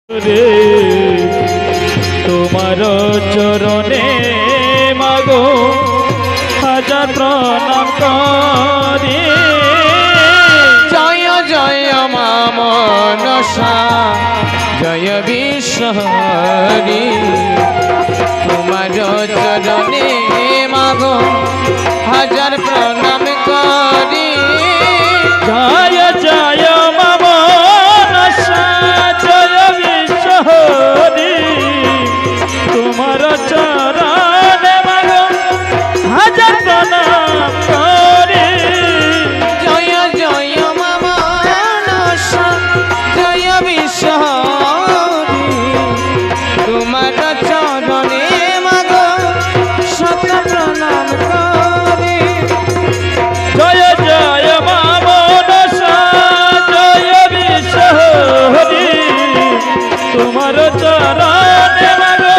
রে তোমার চরণে মাগো হাজার প্রণাম করি। জয় জয় মা মনসা জয় বিশ্বহরি, তোমার চরণে মাগো হাজার প্রণাম করি। জয় জয় মা মনসা জয় বিশ্বহরি, তোমার চরণে মাগো হাজার প্রণাম করি। জয় জয় মা মনসা জয় বিশ্বহরি, তোমার চরণে মাগো শত প্রণাম করি। জয় জয় মা মনসা জয় বিশ্বহরি, তোমার চরণে মাগো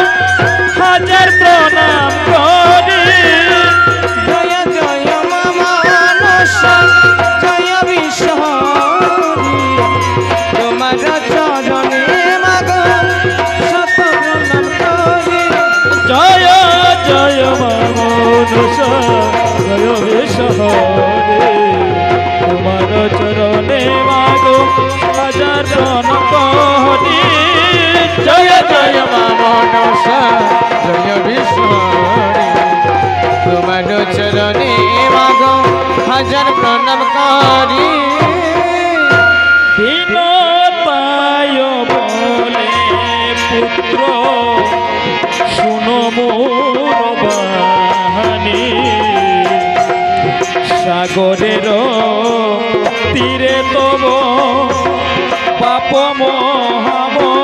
হাজার প্রণাম করি। জয় জয় মা মনসা জয় বিশ্বহরি, তোমার চরণে মাগো শত প্রণাম করি। জয় জয় মা মনসা জয় বিশ্বহরি, তোমার চরণে মাগো হাজার প্রণাম করি। জয় জয় মা মনসা জয় বিশ্বহরি, তোমার চরণে মাগো হাজার প্রণাম করি। বিনতায় বলে পুত্র শুনো মোর বাণী, সাগরের তীরে তব পাপ মহামনি।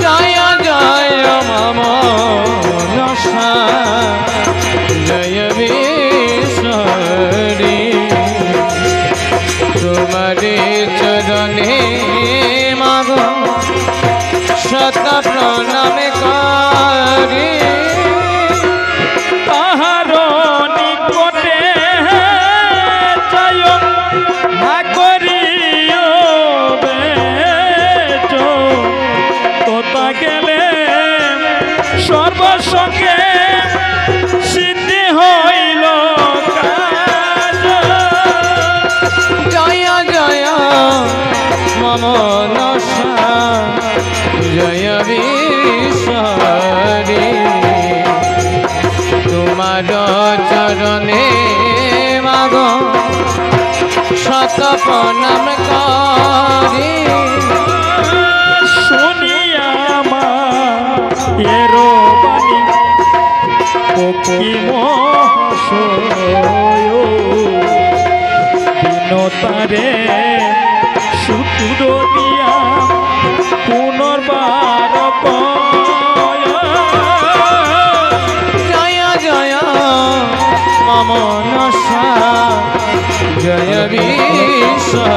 জয় জয় মা মনসা জয় বিশ্বহরি, তোমার চরণে মাগো শত প্রণাম করি। তাহার নিকটে জয় না করিও বেচ, তোতা গেলে সর্বসঙ্গে সিদ্ধি হইল কাজ। জয় জয় মা মনসা জয় বিশ্বহরি, তোমার চরণে মাগো শত প্রণাম করি। শুনিয়া মা এরো বাণী পক্ষী মহাশয়, বিনতারে সুতুর দিয়া পুনর্বার কয়। জয় জয় মা মনসা জয় বিশ্বহরি,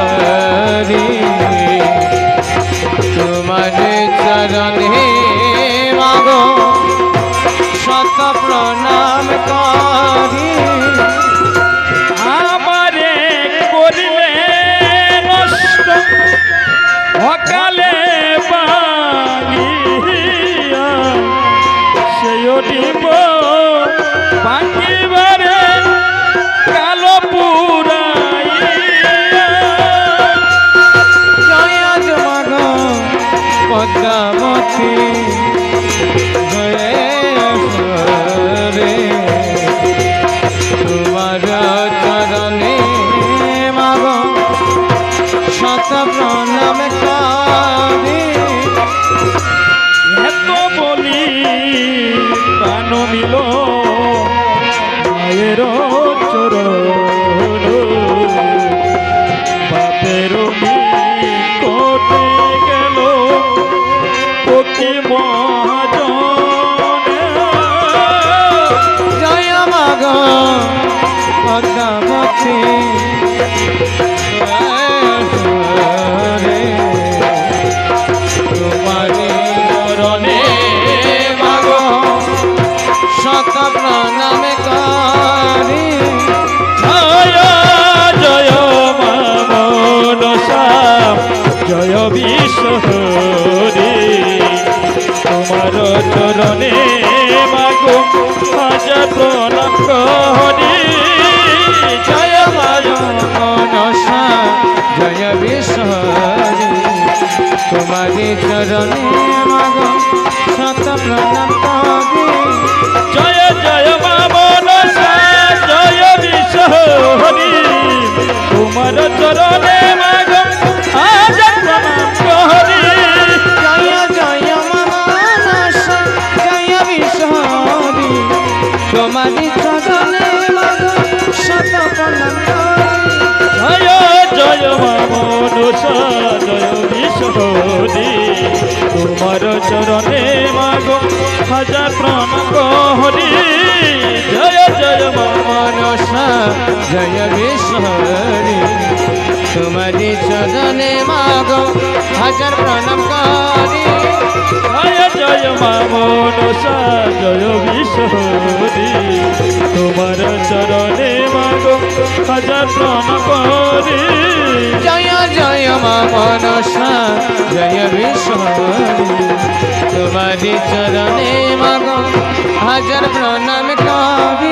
তোমার চরণে মাগো শত প্রণাম করি। আমারে করিলে নষ্ট অকালে বাগিয়া, সেই ডিব ভাঙিবারে কালো পুরাইয়া। জয় জগ পদ্মাবতী জয়েশ্বরে, তোমার চরণে মাগো শত প্রণাম করি। এত বলি প্রাণ মিল মায়ের চরণ, বাপের কোটে গেল পক্ষী মহাজন। জয় মাগ পদ্মাবতী জয়েশ্বরে, জয় বিশ্বহরি তোমার চরণে মাগো হাজার প্রণাম করি জয় জয় মনসা জয় বিশ্বহরি তোমারি চরণে মাগো শত প্রণাম করি জয় জয় মা মনসা জয় বিশ্বহরি তোমার চরণে মাগো হাজার প্রণাম করি জয় জয় মনসা জয় বিশ্বহরি তোমারি চরণে মাগো শত প্রণাম করি জয় জয় মা মনসা জয় বিশ্বহরি তোমার চরণে মাগো হাজার প্রণাম করি জয় জয় মা মনসা জয় বিশ্বহরি তোমারি চরণে মাগো হাজার প্রণাম করি জয় জয় মা মনসা জয় বিশ্বহরি তোমার চরণে মাগো হাজার প্রণাম করি জয় জয় মা মনসা জয় বিশ্বহরি তোমারি চরণে মাগো হাজার প্রণাম করি